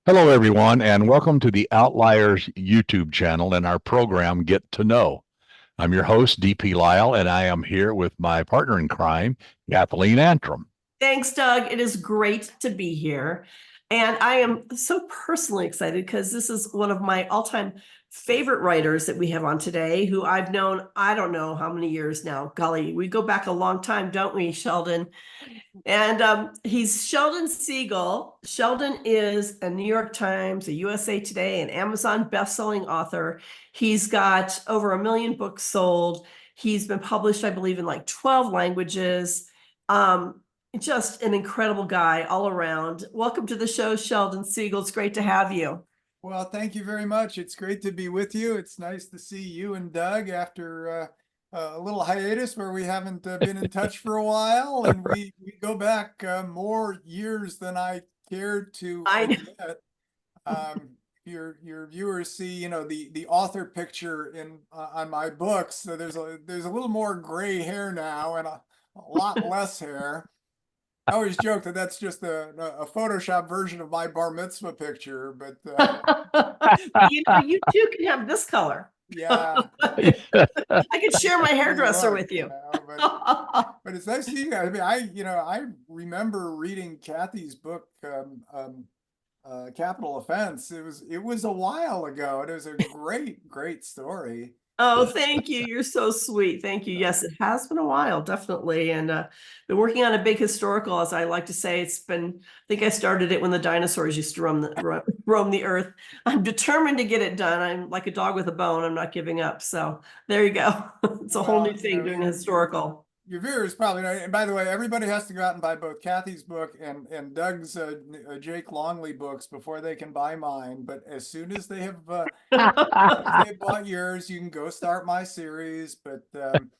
Hello, everyone, and welcome to the Outliers YouTube channel and our program, Get to Know. I'm your host, DP Lyle, and I am here with my partner in crime, Kathleen Antrim. Thanks, Doug. It is great to be here. And I am so personally excited because this is one of my all-time favorite writers that we have on today, who I've known, I don't know how many years now. Golly, we go back a long time, don't we, Sheldon? And he's Sheldon Siegel. Sheldon is a New York Times, a USA Today, an Amazon best-selling author. He's got over 1 million books sold. He's been published, I believe, in like 12 languages. Just an incredible guy all around. Welcome to the show, Sheldon Siegel. It's great to have you. Well, thank you very much. It's great to be with you. It's nice to see you and Doug after a little hiatus where we haven't been in touch for a while, and we go back more years than I cared to admit. Your viewers see, the author picture in on my books. So there's a little more gray hair now and a lot less hair. I always joke that that's just a Photoshop version of my bar mitzvah picture, but you too can have this color. yeah, I could share my hairdresser with you. But it's nice to see you guys. I mean, I remember reading Kathy's book, Capital Offense. It was a while ago. It was a great story. Oh, thank you. You're so sweet. Thank you. Yes, it has been a while, definitely. And been working on a big historical, as I like to say. I think I started it when the dinosaurs used to roam the earth. I'm determined to get it done. I'm like a dog with a bone. I'm not giving up. So there you go. It's a whole new thing doing a historical. Your viewers probably know. And by the way, everybody has to go out and buy both Kathy's book and Doug's Jake Longley books before they can buy mine. But as soon as they have they bought yours, you can go start my series. But the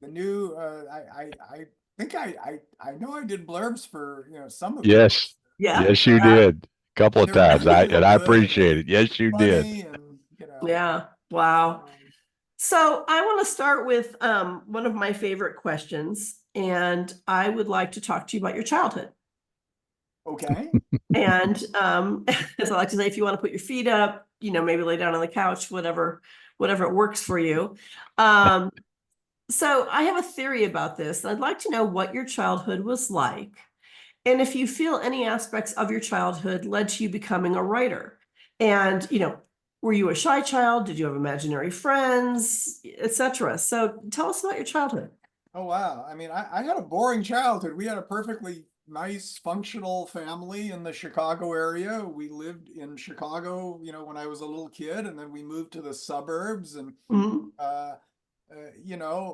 new I think I know I did blurbs for some of Yes, yeah, yes, you did a couple of times. I appreciate it. Yes, you did. And, yeah, wow. So I want to start with one of my favorite questions, and I would like to talk to you about your childhood. Okay. And as I like to say, if you want to put your feet up, maybe lay down on the couch, whatever it works for you. So I have a theory about this. I'd like to know what your childhood was like, and if you feel any aspects of your childhood led to you becoming a writer. And were you a shy child? Did you have imaginary friends, etc.? So tell us about your childhood. Oh, wow. I mean, I had a boring childhood. We had a perfectly nice, functional family in the Chicago area. We lived in Chicago, when I was a little kid, and then we moved to the suburbs. And,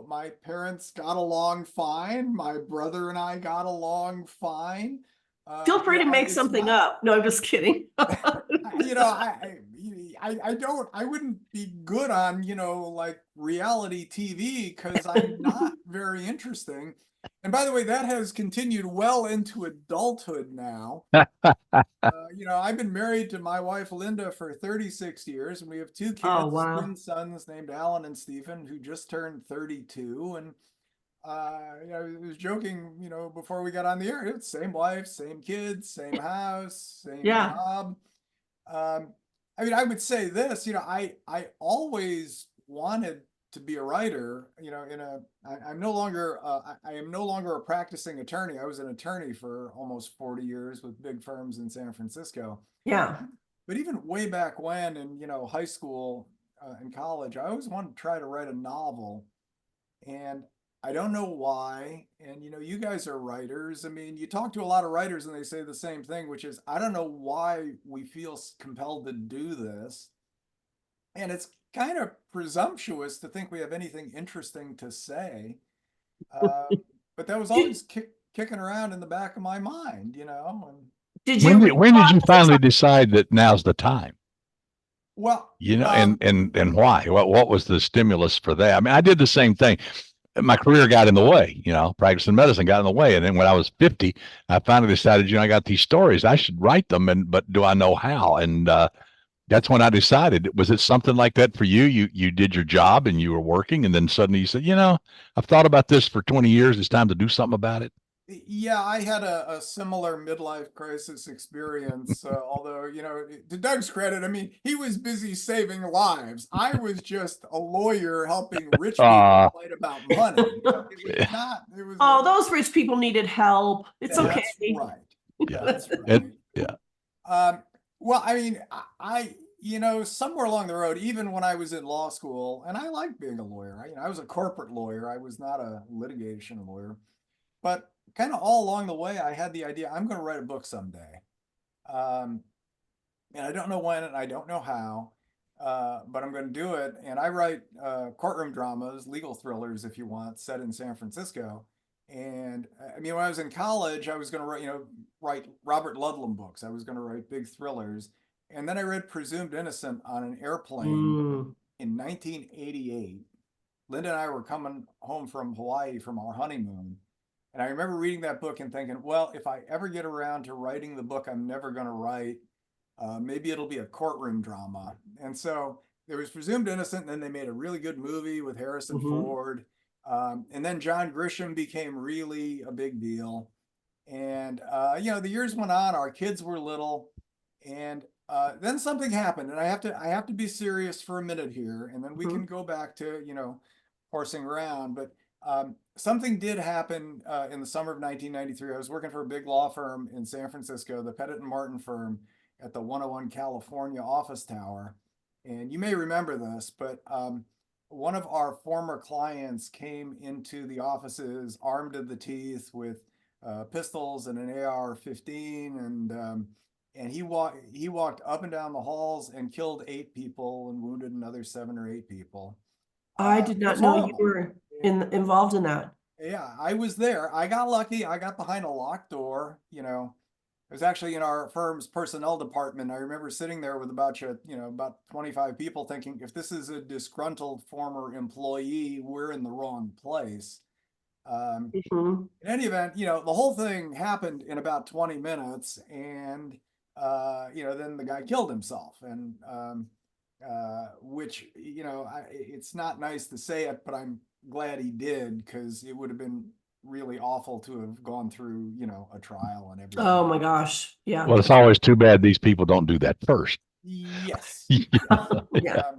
my parents got along fine. My brother and I got along fine. Feel free to make something up. No, I'm just kidding. I wouldn't be good on, like reality TV because I'm not very interesting. And by the way, that has continued well into adulthood now. I've been married to my wife, Linda, for 36 years, and we have 2 kids, twin sons named Alan and Stephen, who just turned 32. And I was joking, before we got on the air, it's same wife, same kids, same house, same job. I mean, I would say this, I always wanted to be a writer, I am no longer a practicing attorney. I was an attorney for almost 40 years with big firms in San Francisco. Yeah. But even way back when in, high school and college, I always wanted to try to write a novel. And I don't know why. And, you guys are writers. I mean, you talk to a lot of writers and they say the same thing, which is, I don't know why we feel compelled to do this. And it's kind of presumptuous to think we have anything interesting to say. But that was always kicking around in the back of my mind, And when did you finally decide that now's the time? Well, and why? What was the stimulus for that? I mean, I did the same thing. My career got in the way, practicing medicine got in the way. And then when I was 50, I finally decided, I got these stories, I should write them. But do I know how? And that's when I decided. Was it something like that for you? You did your job and you were working, and then suddenly you said, I've thought about this for 20 years. It's time to do something about it. Yeah, I had a similar midlife crisis experience. Although, to Doug's credit, I mean, he was busy saving lives. I was just a lawyer helping rich people Uh, fight about money. It was not, it was Oh, those rich people needed help. It's okay. that's right. yeah. That's It, right. yeah. Um, well, I mean, somewhere along the road, even when I was in law school, and I liked being a lawyer. I was a corporate lawyer. I was not a litigation lawyer. But kind of all along the way, I had the idea I'm going to write a book someday. Um, and I don't know when and I don't know how, but I'm going to do it. And I write courtroom dramas, legal thrillers, if you want, set in San Francisco. And I mean, when I was in college, I was going to write Robert Ludlum books. I was going to write big thrillers. And then I read Presumed Innocent on an airplane Mm. in 1988. Linda and I were coming home from Hawaii from our honeymoon. And I remember reading that book and thinking, well, if I ever get around to writing the book I'm never going to write, maybe it'll be a courtroom drama. And so there was Presumed Innocent, and then they made a really good movie with Harrison Mhm. Ford. And then John Grisham became really a big deal. And, the years went on, our kids were little, and then something happened. And I have to be serious for a minute here, and then we can Mhm. go back to, horsing around. But something did happen in the summer of 1993. I was working for a big law firm in San Francisco, the Pettit and Martin firm at the 101 California office tower. And you may remember this, but one of our former clients came into the offices armed to the teeth with pistols and an AR-15, and he walked up and down the halls and killed 8 people and wounded another 7 or 8 people. I did It was not know you horrible. were involved in that. Yeah, I was there. I got lucky. I got behind a locked door. It was actually in our firm's personnel department. I remember sitting there with about 25 people thinking, if this is a disgruntled former employee, we're in the wrong place. Mhm. In any event, the whole thing happened in about 20 minutes, and then the guy killed himself, and which it's not nice to say it, but I'm glad he did, because it would have been really awful to have gone through a trial and everything. Oh my gosh. Yeah. Well, it's always too bad these people don't do that first. Yes. Yeah.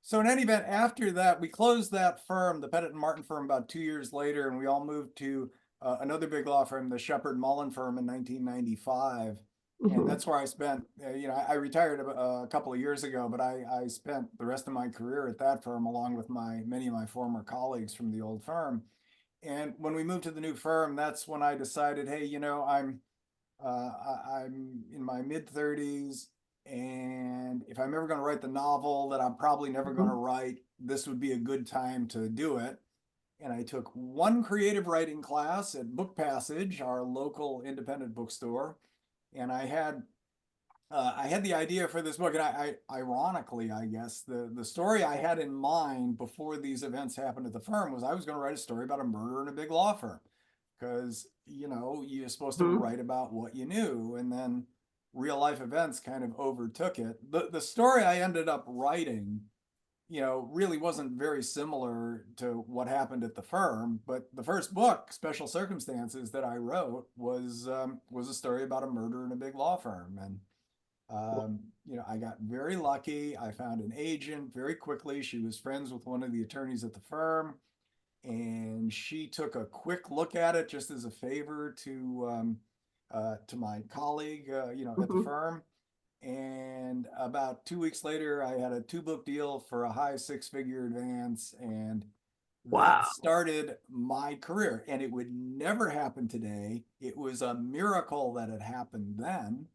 So in any event, after that, we closed that firm, the Pettit and Martin firm, about 2 years later, and we all moved to another big law firm, the Shepherd Mullen firm, in 1995. And Mhm. that's where I spent, I retired a couple of years ago, but I spent the rest of my career at that firm, along with many of my former colleagues from the old firm. And when we moved to the new firm, that's when I decided, hey, I'm in my mid-30s, and if I'm ever going to write the novel that I'm probably never going to Mhm. write, this would be a good time to do it. And I took one creative writing class at Book Passage, our local independent bookstore, and I had the idea for this book. And I ironically, I guess, the story I had in mind before these events happened at the firm was I was going to write a story about a murder in a big law firm, because you're supposed to Mhm. write about what you knew, and then real life events kind of overtook it. The story I ended up writing, really wasn't very similar to what happened at the firm. But the first book, Special Circumstances, that I wrote was a story about a murder in a big law firm. And I got very lucky. I found an agent very quickly. She was friends with one of the attorneys at the firm, and she took a quick look at it just as a favor to my colleague, at the Mhm. firm. And about 2 weeks later, I had a 2 book deal for a high six-figure advance, and that Wow. started my career. And it would never happen today. It was a miracle that it happened then.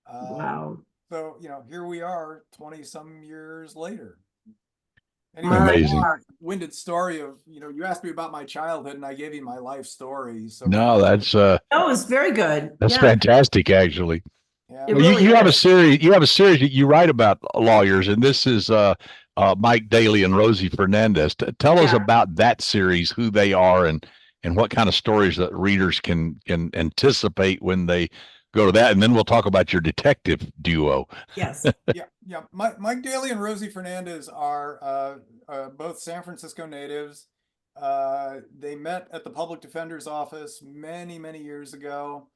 Um, Wow. so, here we are 20 some years later. Anyway, My it's a Amazing. long-winded story of, you asked me about my childhood and I gave you my life story. So No, That was very good. that's Yeah, fantastic, actually. yeah, it Well, really you have a is. series. You have a series that you write about lawyers, and this is Mike Daly and Rosie Fernandez. Tell us Yeah. about that series, who they are, and what kind of stories that readers can anticipate when they go to that, and then we'll talk about your detective duo. Yes. yeah. Mike Daly and Rosie Fernandez are both San Francisco natives, They met at the public defender's office many, many years ago.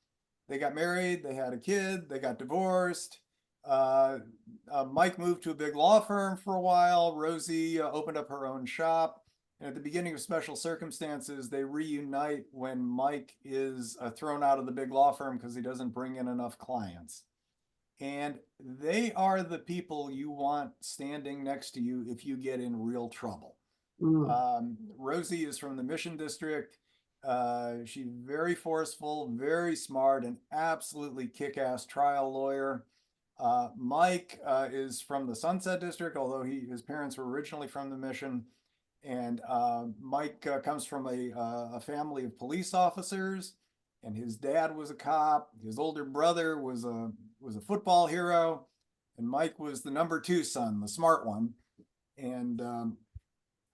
They got married, they had a kid, they got divorced. Mike moved to a big law firm for a while. Rosie opened up her own shop. And at the beginning of Special Circumstances, they reunite when Mike is thrown out of the big law firm because he doesn't bring in enough clients. And they are the people you want standing next to you if you get in real trouble. Rosie is from the Mission District. She's very forceful, very smart, and absolutely kick-ass trial lawyer. Mike is from the Sunset District, although his parents were originally from the Mission. And Mike comes from a family of police officers, and his dad was a cop. His older brother was a football hero, and Mike was the number 2 son, the smart one. And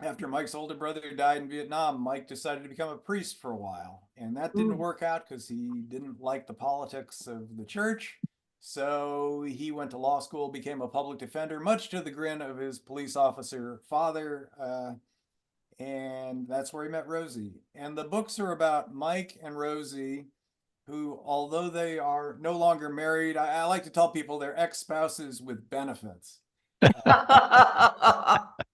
after Mike's older brother died in Vietnam, Mike decided to become a priest for a while, and that didn't work out because he didn't like the politics of the church. So he went to law school, became a public defender, much to the grin of his police officer father. And that's where he met Rosie. And the books are about Mike and Rosie, who, although they are no longer married, I like to tell people they're ex-spouses with benefits.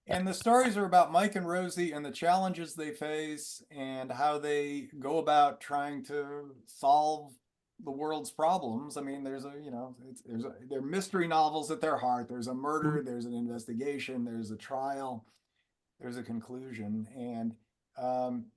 And the stories are about Mike and Rosie and the challenges they face and how they go about trying to solve the world's problems. I mean, they're mystery novels at their heart. There's a murder, there's an investigation, there's a trial, there's a conclusion. And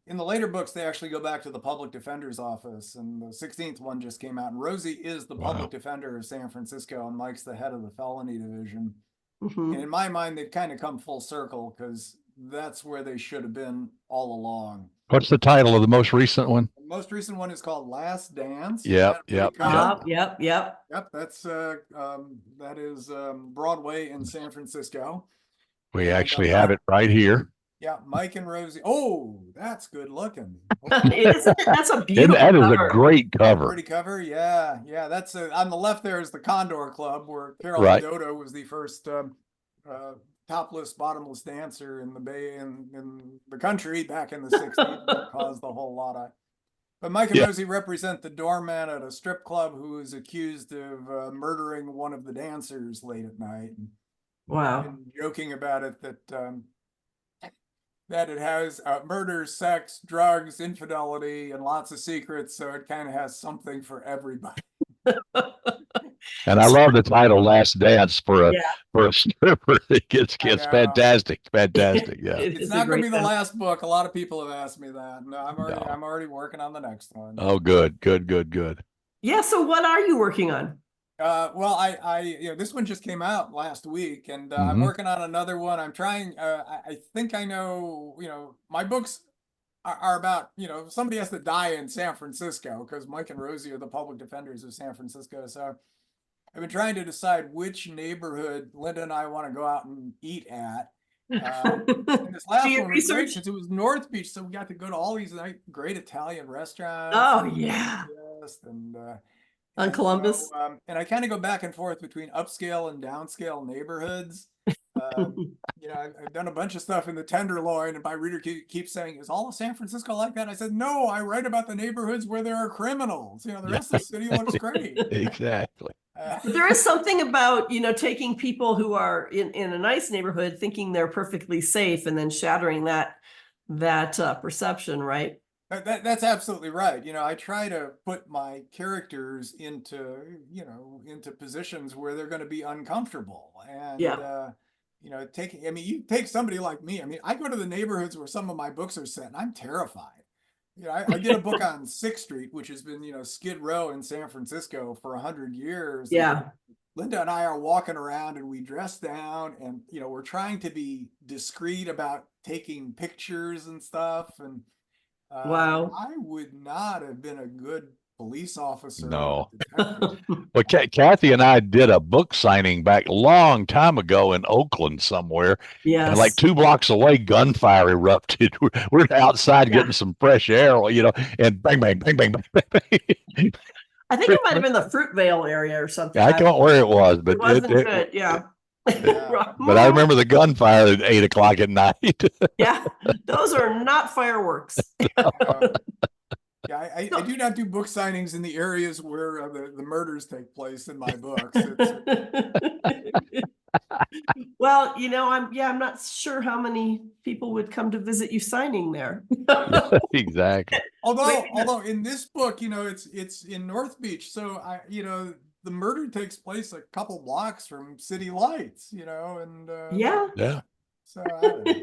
in the later books, they actually go back to the public defender's office, and the 16th one just came out. And Rosie is the public defender of San Francisco, and Mike's the head of the felony division. And in my mind, they've kind of come full circle because that's where they should have been all along. What's the title of the most recent one? The most recent one is called Last Dance. Yep. That's that is Broadway in San Francisco. We actually have it right here. Yeah, Mike and Rosie. Oh, that's good looking. That's a beautiful That is cover. a great cover. Pretty cover, yeah. That's on the left. There is the Condor Club, where Carol Dodo was the first topless, bottomless dancer in the Bay in the country back in the 60s. That caused a whole lot of. But Mike and Rosie represent the doorman at a strip club who is accused of murdering one of the dancers late at night. Wow. And joking about it that it has murder, sex, drugs, infidelity, and lots of secrets. So it kind of has something for everybody. And I love the title "Last Dance" for a stripper. It's fantastic, fantastic. Yeah, it's not going to be the last book. A lot of people have asked me that. No, I'm already working on the next one. Oh, good. Yeah. So what are you working on? Well, this one just came out last week, and I'm working on another one. I'm trying. I think I know. My books are about. Somebody has to die in San Francisco because Mike and Rosie are the public defenders of San Francisco. So I've been trying to decide which neighborhood Linda and I want to go out and eat at. And this last one was great since it was North Beach, so we got to go to all these great Italian restaurants. Oh yeah. And on Columbus. So, and I kind of go back and forth between upscale and downscale neighborhoods. I've done a bunch of stuff in the Tenderloin, and my reader keeps saying, "Is all of San Francisco like that?" I said, "No, I write about the neighborhoods where there are criminals. The rest of the city looks great." Exactly. There is something about, taking people who are in a nice neighborhood thinking they're perfectly safe and then shattering that perception, right? That's absolutely right. I try to put my characters into positions where they're going to be uncomfortable. And, you take somebody like me. I mean, I go to the neighborhoods where some of my books are set, and I'm terrified. I did a book on 6th Street, which has been, Skid Row in San Francisco for 100 years. Yeah. And Linda and I are walking around, and we dress down, and, we're trying to be discreet about taking pictures and stuff. And wow. I would not have been a good police officer. No. Well, Kathy and I did a book signing back a long time ago in Oakland somewhere. Yes. And like 2 blocks away, gunfire erupted. We're outside getting some fresh air, and bang, bang, bang, bang, bang, bang. I think it might have been the Fruitvale area or something. I don't know where it was, but it wasn't good. Yeah. Yeah. But I remember the gunfire at 8 o'clock at night. Yeah, those are not fireworks. Yeah, I So- do not do book signings in the areas where the murders take place in my books. It's Well, I'm not sure how many people would come to visit you signing there. Exactly. although in this book, it's in North Beach, so the murder takes place a couple blocks from City Lights, and Yeah. Yeah. so I don't know.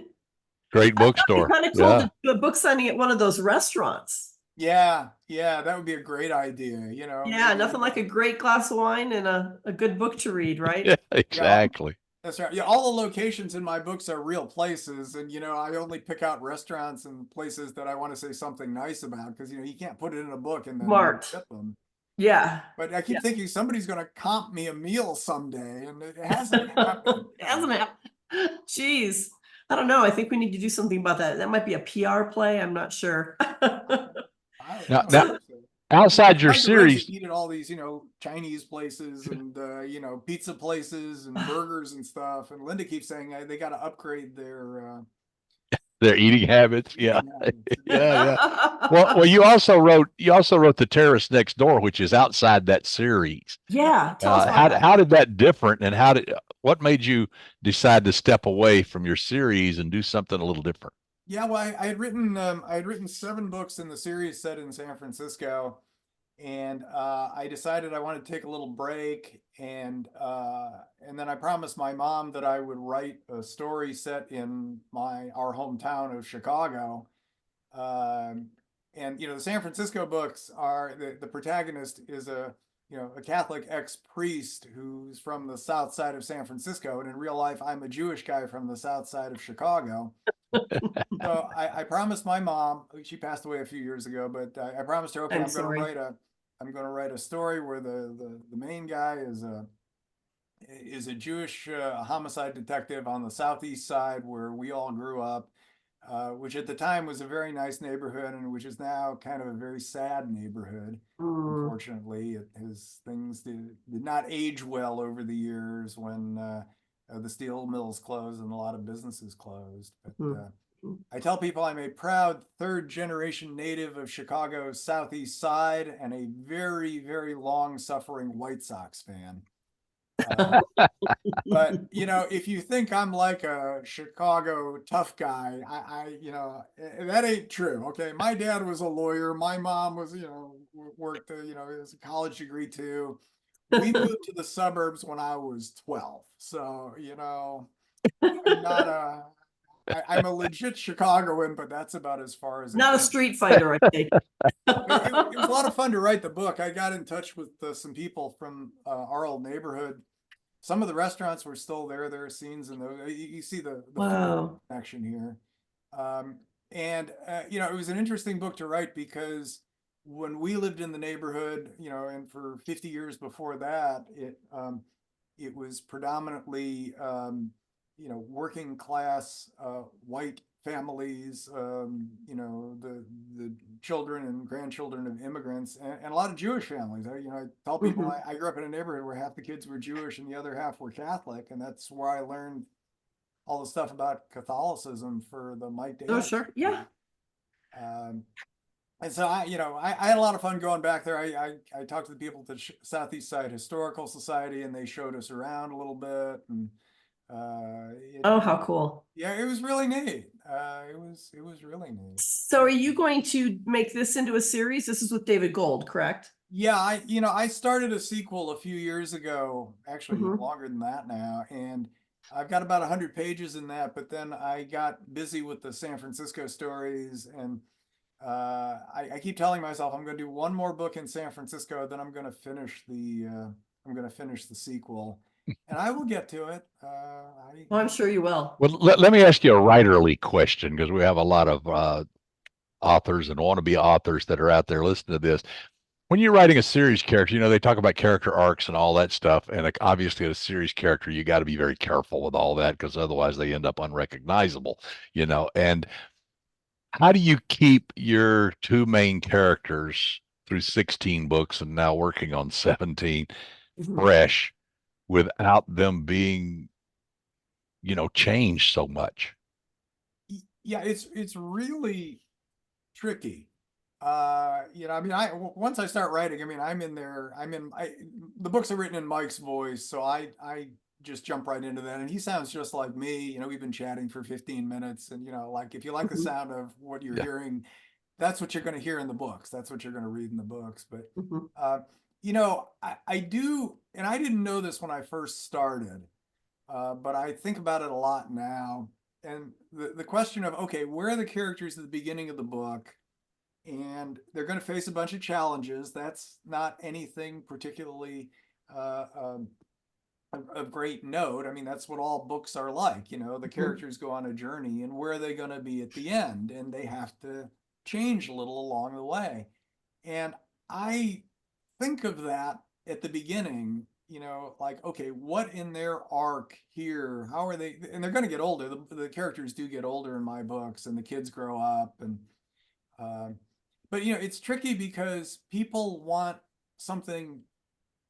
Great bookstore. Kind of cool Yeah. to do a book signing at one of those restaurants. Yeah, that would be a great idea, Yeah, maybe, nothing like a great glass of wine and a good book to read, right? Yeah, exactly. That's right. Yeah, all the locations in my books are real places, and I only pick out restaurants and places that I want to say something nice about, because you can't put it in a book and then Smart. ship them. Yeah. But I keep thinking somebody's going to comp me a meal someday, and it hasn't happened. It hasn't happened. Jeez. I don't know. I think we need to do something about that. That might be a PR play. I'm not sure. I don't Now, think so. outside your Tried to raise series, it, eat at all these, Chinese places and pizza places and burgers and stuff. And Linda keeps saying they got to upgrade their their eating habits. Yeah. eating habits. Yeah. Well, you also wrote The Terrorist Next Door, which is outside that series. Yeah. Tell us about that. How did that different, and what made you decide to step away from your series and do something a little different? Yeah, well, I had written 7 books in the series set in San Francisco, and I decided I wanted to take a little break, and then I promised my mom that I would write a story set in our hometown of Chicago. And the San Francisco books are the protagonist is a Catholic ex-priest who's from the south side of San Francisco, and in real life I'm a Jewish guy from the south side of Chicago. So I promised my mom, she passed away a few years ago, but I promised her, okay, I'm I'm going sorry. to write a story where the main guy is a Jewish homicide detective on the southeast side where we all grew up, which at the time was a very nice neighborhood, and which is now kind of a very sad neighborhood. Unfortunately, things did not age well over the years when the steel mills closed and a lot of businesses closed. But I tell people I'm a proud 3rd-generation native of Chicago's southeast side and a very, very long-suffering White Sox fan. But if you think I'm like a Chicago tough guy, that ain't true. Okay, my dad was a lawyer. My mom was, worked, has a college degree too. We moved to the suburbs when I was 12, so I'm not I'm a legit Chicagoan, but that's about as far as Not a street fighter, I think. it was a lot of fun to write the book. I got in touch with some people from our old neighborhood. Some of the restaurants were still there. There are scenes in those. You see the Wow. connection here. And it was an interesting book to write because when we lived in the neighborhood, and for 50 years before that, it was predominantly working class white families, the children and grandchildren of immigrants, and a lot of Jewish families. I tell people I grew up in a neighborhood where half the kids were Jewish and the other half were Catholic, and that's where I learned all the stuff about Catholicism for the Mike Davis. Oh, sure. Yeah. And so I had a lot of fun going back there. I talked to the people at the Southeast Side Historical Society, and they showed us around a little bit, and Oh, how cool. yeah, it was really neat. It was really neat. So are you going to make this into a series? This is with David Gold, correct? Yeah, I started a sequel a few years ago, actually longer than that now, and I've got about 100 pages in that, but then I got busy with the San Francisco stories, and I keep telling myself I'm going to do one more book in San Francisco, then I'm going to finish the sequel, and I will get to it. Well, I'm sure you will. Well, let me ask you a writerly question, because we have a lot of authors and wannabe authors that are out there listening to this. When you're writing a series character, they talk about character arcs and all that stuff. And obviously, a series character, you got to be very careful with all that, because otherwise they end up unrecognizable, And how do you keep your 2 main characters through 16 books and now working on 17 fresh without them being changed so much. Yeah, it's really tricky. I mean, once I start writing, I mean, the books are written in Mike's voice, so I just jump right into that. And he sounds just like me. We've been chatting for 15 minutes, and like if you like the Mhm, sound of what you're Yeah. hearing, that's what you're going to hear in the books. That's what you're going to read in the books. But mhm. I do, and I didn't know this when I first started, but I think about it a lot now. And the question of, okay, where are the characters at the beginning of the book? And they're going to face a bunch of challenges. That's not anything particularly uh, um, of great note. I mean, that's what all books are like. The Mhm. characters go on a journey, and where are they going to be at the end? And they have to change a little along the way. And I think of that at the beginning, like, okay, what in their arc here? How are they? And they're going to get older. The characters do get older in my books, and the kids grow up. And uh, but it's tricky because people want something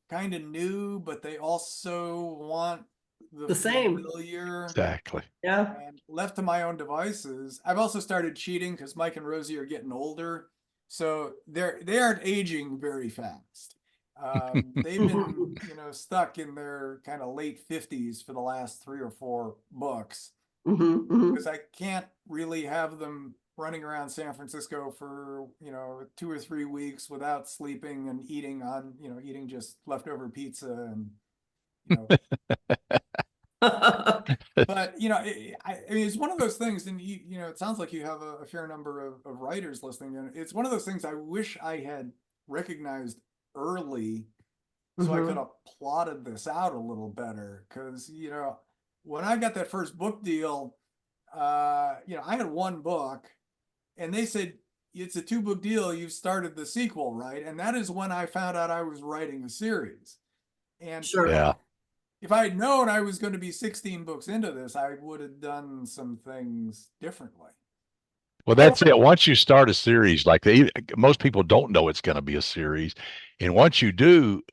kind of new, but they also want the The same. familiar. Exactly. Yeah. And left to my own devices, I've also started cheating because Mike and Rosie are getting older, so they aren't aging very fast. They've been stuck in their kind of late 50s for the last 3 or 4 books, Mhm, mhm. because I can't really have them running around San Francisco for 2 or 3 weeks without sleeping and eating just leftover pizza and you know but I mean, it's one of those things, and it sounds like you have a fair number of writers listening, and it's one of those things I wish I had recognized early, so I could Mhm. have plotted this out a little better. Because when I got that first book deal, I had one book, and they said it's a 2 book deal. You've started the sequel, right? And that is when I found out I was writing a series. And Sure. Yeah. if I had known I was going to be 16 books into this, I would have done some things differently. Well, And that's it. Once you start a series, like most people don't know it's going to be a series, and once you do,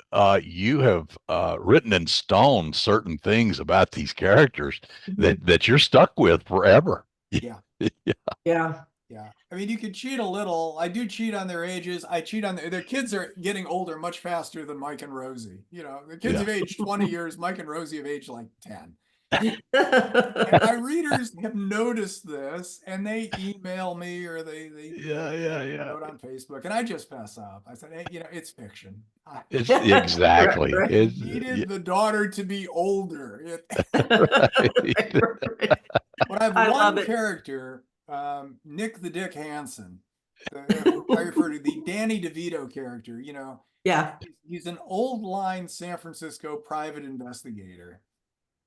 you have written in stone certain things about these characters Mhm. that you're stuck with forever. Yeah. Yeah. Yeah. Yeah. I mean, you could cheat a little. I do cheat on their ages. I cheat on their kids are getting older much faster than Mike and Rosie. The kids Yeah. have aged 20 years. Mike and Rosie have aged like 10. And my readers have noticed this, and they email me, or they Yeah. send Yeah. me a Yeah. note on Facebook, and I just fess up. I said, hey, it's fiction. I It's Right, exactly. right. It's yeah, needed the daughter to be older. Right, right. right. But I have I love one it. character, Nick the Dick Hansen, who I refer to, the Danny DeVito character. Yeah. He's an old line San Francisco private investigator,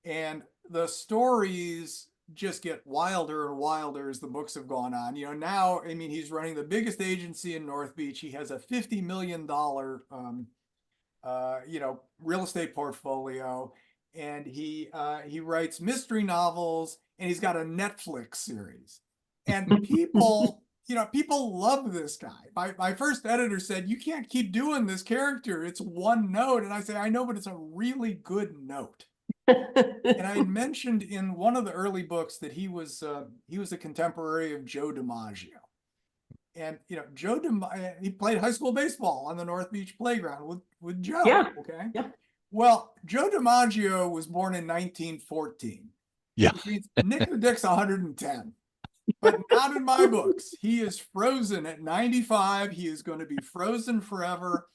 and the stories just get wilder and wilder as the books have gone on. Now, I mean, he's running the biggest agency in North Beach. He has a $50 million real estate portfolio, and he writes mystery novels, and he's got a Netflix series. And people love this guy. My first editor said, "You can't keep doing this character. It's one note." And I say, "I know, but it's a really good note." And I had mentioned in one of the early books that he was a contemporary of Joe DiMaggio. And Joe he played high school baseball on the North Beach playground with Joe. Yeah. Okay. Yeah. Well, Joe DiMaggio was born in 1914, Yeah. which means Nick the Dick's 110. But not in my books. He is frozen at 95. He is going to be frozen forever.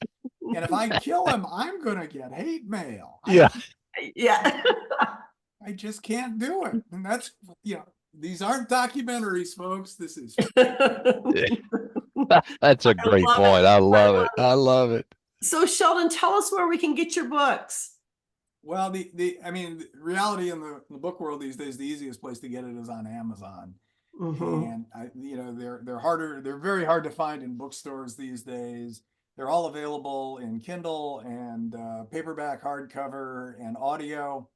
And if I kill him, I'm going to get hate mail. I Yeah. Yeah. I just can't do it. And that's these aren't documentaries, folks. This is That's a I great love it. point. I I love it. love it. I love it. So Sheldon, tell us where we can get your books. well, the I mean, the reality in the book world these days, the easiest place to get it is on Amazon. Mhm. And they're very hard to find in bookstores these days. They're all available in Kindle and paperback, hardcover, and audio.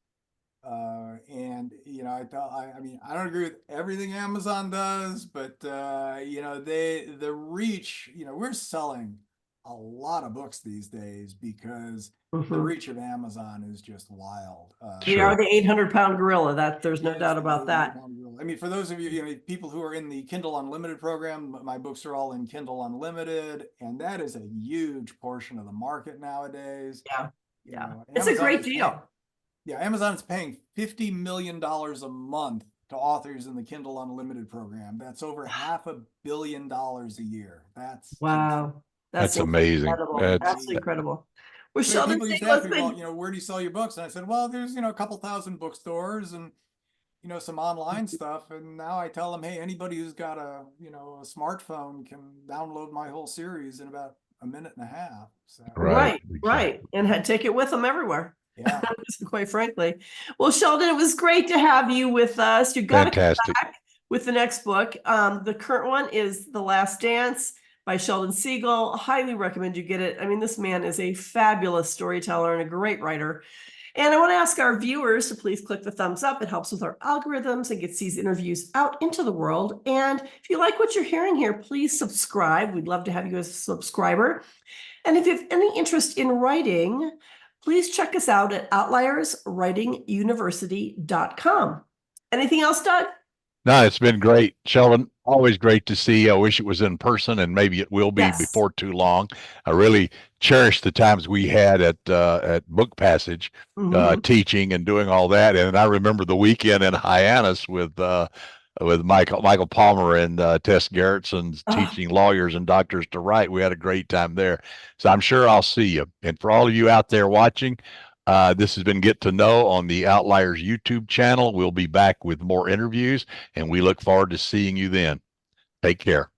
And I mean, I don't agree with everything Amazon does, but the reach, we're selling a lot of books these days because the Mhm. reach of Amazon is just wild. We Sure. are the 800-pound gorilla. That there's no Yes, doubt about that. I mean, for those of you, people who are in the Kindle Unlimited program, my books are all in Kindle Unlimited, and that is a huge portion of the market nowadays. Yeah. You Yeah. know, It's a Amazon great is paying- deal. yeah, Amazon's paying $50 million a month to authors in the Kindle Unlimited program. That's over $500 million a year. That's Wow. That's amazing. Incredible. That's Absolutely incredible. Well, So Sheldon people used to Siegel, ask it's me, well, been where do you sell your books? And I said, well, there's, a couple thousand bookstores and, some online stuff. And now I tell them, hey, anybody who's got a smartphone can download my whole series in about a minute and a half. So, right. right. And take it with them everywhere. yeah. Quite frankly. Well, Sheldon, it was great to have you with us. You got to come Fantastic. back with the next book. The current one is The Last Dance by Sheldon Siegel. Highly recommend you get it. I mean, this man is a fabulous storyteller and a great writer. And I want to ask our viewers to please click the thumbs up. It helps with our algorithms and gets these interviews out into the world. And if you like what you're hearing here, please subscribe. We'd love to have you as a subscriber. And if you have any interest in writing, please check us out at outlierswritinguniversity.com. Anything else, Doug? No, it's been great, Sheldon. Always great to see you. I wish it was in person, and maybe it will be Yes. before too long. I really cherish the times we had at Book Passage, Mhm. teaching and doing all that. And I remember the weekend in Hyannis with Michael Palmer and Tess Gerritsen's Ah. teaching lawyers and doctors to write. We had a great time there. So I'm sure I'll see you. And for all of you out there watching, this has been Get to Know on the Outliers YouTube channel. We'll be back with more interviews, and we look forward to seeing you then. Take care.